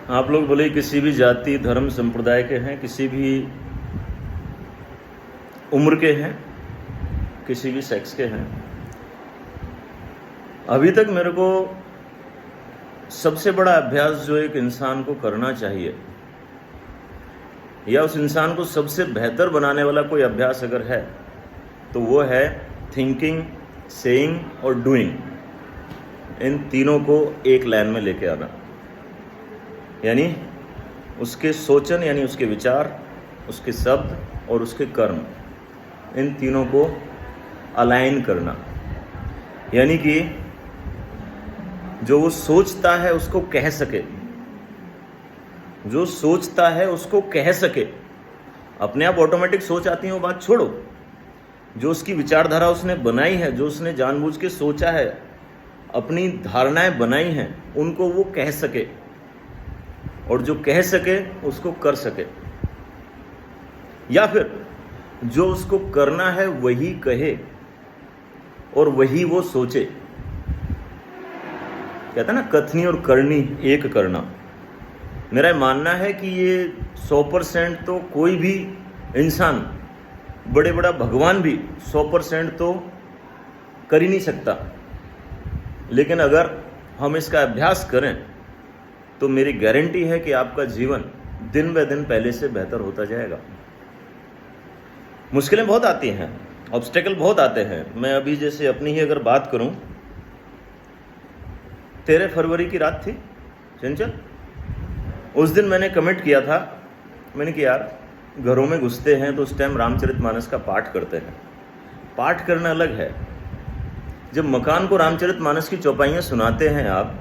आप लोग भले किसी भी जाति धर्म संप्रदाय के हैं, किसी भी उम्र के हैं, किसी भी सेक्स के हैं, अभी तक मेरे को सबसे बड़ा अभ्यास जो एक इंसान को करना चाहिए या उस इंसान को सबसे बेहतर बनाने वाला कोई अभ्यास अगर है तो वो है थिंकिंग, सेइंग और डूइंग। इन तीनों को एक लाइन में लेके आना, यानी उसके सोचन यानी उसके विचार, उसके शब्द और उसके कर्म, इन तीनों को अलाइन करना। यानी कि जो वो सोचता है उसको कह सके, जो सोचता है उसको कह सके। अपने आप ऑटोमेटिक सोच आती है वो बात छोड़ो, जो उसकी विचारधारा उसने बनाई है, जो उसने जानबूझ के सोचा है, अपनी धारणाएं बनाई हैं, उनको वो कह सके, और जो कह सके उसको कर सके, या फिर जो उसको करना है वही कहे और वही वो सोचे। कहता ना कथनी और करनी एक करना। मेरा मानना है कि ये 100% तो कोई भी इंसान, बड़े बड़ा भगवान भी 100% तो कर ही नहीं सकता, लेकिन अगर हम इसका अभ्यास करें तो मेरी गारंटी है कि आपका जीवन दिन ब दिन पहले से बेहतर होता जाएगा। मुश्किलें बहुत आती हैं, ऑब्स्टेकल बहुत आते हैं। मैं अभी जैसे अपनी ही अगर बात करूं, 13 फरवरी की रात थी चंचल, उस दिन मैंने कमिट किया था, मैंने कि यार घरों में घुसते हैं तो उस टाइम रामचरितमानस का पाठ करते हैं। पाठ करना अलग है, जब मकान को रामचरितमानस की चौपाइयाँ सुनाते हैं आप,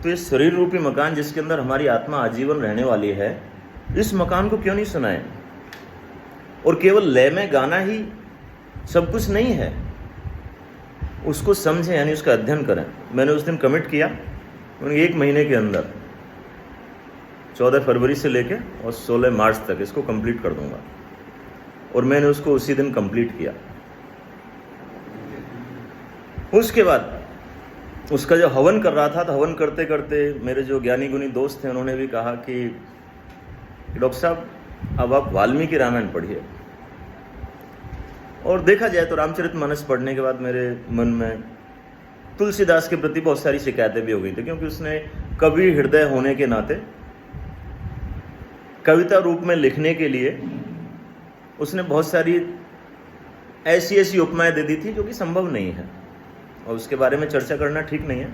तो ये शरीर रूपी मकान जिसके अंदर हमारी आत्मा आजीवन रहने वाली है, इस मकान को क्यों नहीं सुनाएं। और केवल लय में गाना ही सब कुछ नहीं है, उसको समझें, यानी उसका अध्ययन करें। मैंने उस दिन कमिट किया, एक महीने के अंदर 14 फरवरी से लेके और 16 मार्च तक इसको कंप्लीट कर दूंगा, और मैंने उसको उसी दिन कंप्लीट किया। उसके बाद उसका जो हवन कर रहा था, तो हवन करते करते मेरे जो ज्ञानी गुणी दोस्त थे उन्होंने भी कहा कि डॉक्टर साहब अब आप वाल्मीकि रामायण पढ़िए। और देखा जाए तो रामचरितमानस पढ़ने के बाद मेरे मन में तुलसीदास के प्रति बहुत सारी शिकायतें भी हो गई थी, क्योंकि उसने कवि हृदय होने के नाते कविता रूप में लिखने के लिए उसने बहुत सारी ऐसी ऐसी उपमाएं दे दी थी जो कि संभव नहीं है, और उसके बारे में चर्चा करना ठीक नहीं है,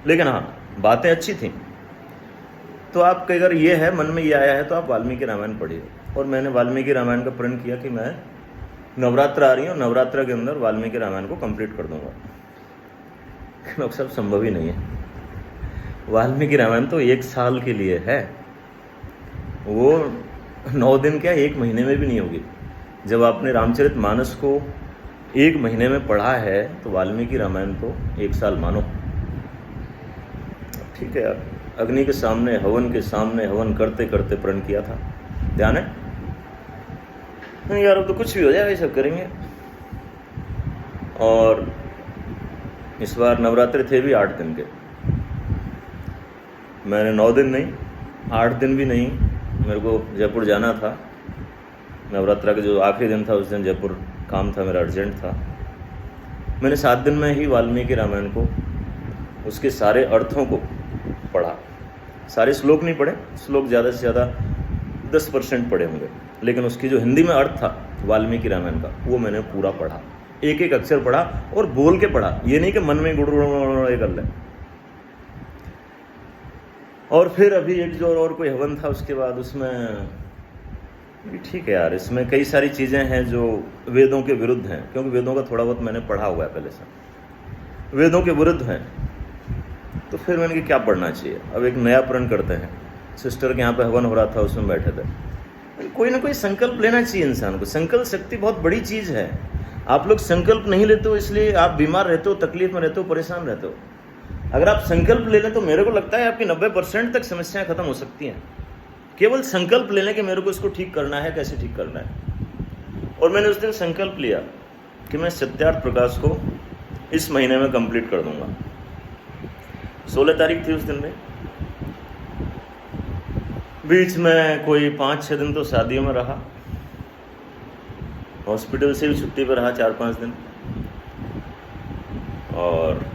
लेकिन हाँ बातें अच्छी थी। तो आप अगर ये है, मन में ये आया है, तो आप वाल्मीकि रामायण पढ़िए। और मैंने वाल्मीकि रामायण का प्रण किया कि मैं नवरात्र आ रही हूँ, नवरात्र के अंदर वाल्मीकि रामायण को कंप्लीट कर दूंगा। डॉक्टर साहब संभव ही नहीं है, वाल्मीकि रामायण तो 1 साल के लिए है, वो 9 दिन क्या 1 महीने में भी नहीं होगी। जब आपने रामचरितमानस को 1 महीने में पढ़ा है तो वाल्मीकि रामायण तो 1 साल मानो। ठीक है यार, अग्नि के सामने, हवन के सामने हवन करते करते प्रण किया था, ध्यान है? नहीं यार अब तो कुछ भी हो जाए, ये सब करेंगे। और इस बार नवरात्रि थे भी 8 दिन के, मैंने 9 दिन नहीं, 8 दिन भी नहीं, मेरे को जयपुर जाना था। नवरात्रा का जो आखिरी दिन था उस दिन जयपुर काम था मेरा, अर्जेंट था। मैंने 7 दिन में ही वाल्मीकि रामायण को, उसके सारे अर्थों को पढ़ा। सारे श्लोक नहीं पढ़े, श्लोक ज़्यादा से ज़्यादा 10% पढ़े होंगे, लेकिन उसकी जो हिंदी में अर्थ था वाल्मीकि रामायण का, वो मैंने पूरा पढ़ा, एक एक अक्षर पढ़ा और बोल के पढ़ा, ये नहीं कि मन में गुड़ कर ले। और फिर अभी एक जो और कोई हवन था उसके बाद, उसमें भी ठीक है यार, इसमें कई सारी चीज़ें हैं जो वेदों के विरुद्ध हैं, क्योंकि वेदों का थोड़ा बहुत मैंने पढ़ा हुआ है पहले से, वेदों के विरुद्ध हैं। तो फिर मैंने कि क्या पढ़ना चाहिए, अब एक नया प्रण करते हैं। सिस्टर के यहाँ पे हवन हो रहा था, उसमें बैठे थे। कोई ना कोई संकल्प लेना चाहिए इंसान को, संकल्प शक्ति बहुत बड़ी चीज़ है। आप लोग संकल्प नहीं लेते हो, इसलिए आप बीमार रहते हो, तकलीफ में रहते हो, परेशान रहते हो। अगर आप संकल्प ले लें तो मेरे को लगता है आपकी 90% तक समस्याएं खत्म हो सकती हैं। केवल संकल्प ले लें कि मेरे को इसको ठीक करना है, कैसे ठीक करना है। और मैंने उस दिन संकल्प लिया कि मैं सत्यार्थ प्रकाश को इस महीने में कंप्लीट कर दूंगा। 16 तारीख थी उस दिन में, बीच में कोई 5-6 दिन तो शादियों में रहा, हॉस्पिटल से भी छुट्टी पर रहा 4-5 दिन, और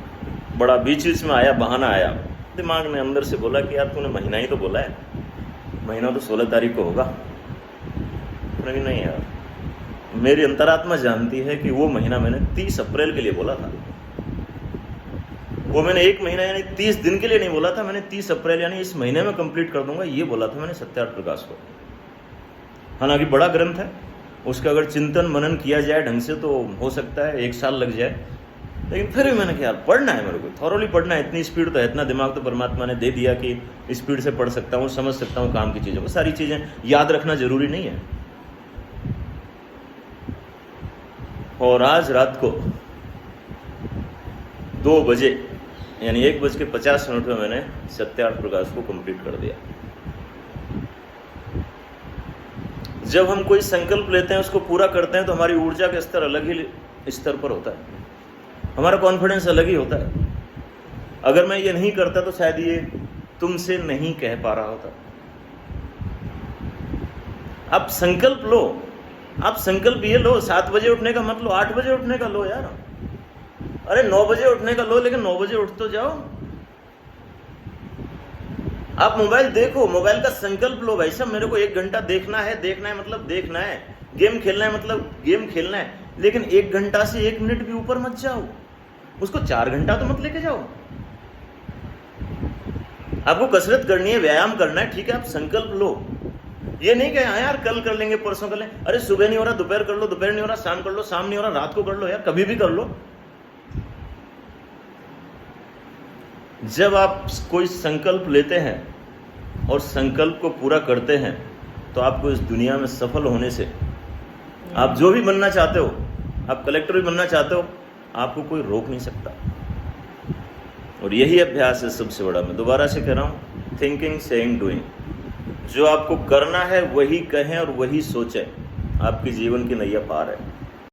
बड़ा बीच बीच में आया, बहाना आया दिमाग में, अंदर से बोला कि यार तूने महीना ही तो बोला है, महीना तो 16 तारीख को होगा। नहीं यार, मेरी अंतरात्मा जानती है कि वो महीना मैंने 30 अप्रैल के लिए बोला था। वो मैंने 1 महीना यानी 30 दिन के लिए नहीं बोला था, मैंने 30 अप्रैल यानी इस महीने में कंप्लीट कर दूंगा, ये बोला था मैंने सत्यार्थ प्रकाश को। हालांकि बड़ा ग्रंथ है, उसका अगर चिंतन मनन किया जाए ढंग से तो हो सकता है 1 साल लग जाए, लेकिन फिर भी मैंने कहा यार पढ़ना है, मेरे को थॉरोली पढ़ना है। इतनी स्पीड तो है, इतना दिमाग तो परमात्मा ने दे दिया कि स्पीड से पढ़ सकता हूँ, समझ सकता हूँ काम की चीज़ों को। सारी चीज़ें याद रखना जरूरी नहीं है। और आज रात को 2 बजे यानी 1:50 में मैंने सत्यार्थ प्रकाश को कंप्लीट कर दिया। जब हम कोई संकल्प लेते हैं, उसको पूरा करते हैं, तो हमारी ऊर्जा का स्तर अलग ही स्तर पर होता है, हमारा कॉन्फिडेंस अलग ही होता है। अगर मैं ये नहीं करता तो शायद ये तुमसे नहीं कह पा रहा होता। आप संकल्प लो, आप संकल्प ये लो, 7 बजे उठने का मत लो, 8 बजे उठने का लो यार। अरे 9 बजे उठने का लो, लेकिन 9 बजे उठ तो जाओ। आप मोबाइल देखो, मोबाइल का संकल्प लो, भाई साहब मेरे को 1 घंटा देखना है, देखना है मतलब देखना है, गेम खेलना है मतलब गेम खेलना है, लेकिन 1 घंटा से 1 मिनट भी ऊपर मत जाओ, उसको 4 घंटा तो मत लेके जाओ। आपको कसरत करनी है, व्यायाम करना है, ठीक है, आप संकल्प लो। ये नहीं कहे हाँ यार कल कर लेंगे, परसों कर लेंगे, अरे सुबह नहीं हो रहा दोपहर कर लो, दोपहर नहीं हो रहा शाम कर लो, शाम नहीं हो रहा रात को कर लो, यार कभी भी कर लो। जब आप कोई संकल्प लेते हैं और संकल्प को पूरा करते हैं, तो आपको इस दुनिया में सफल होने से, आप जो भी बनना चाहते हो, आप कलेक्टर भी बनना चाहते हो, आपको कोई रोक नहीं सकता। और यही अभ्यास है सबसे बड़ा। मैं दोबारा से कह रहा हूँ, थिंकिंग सेइंग डूइंग। जो आपको करना है वही कहें और वही सोचें, आपके जीवन की नैया पार है।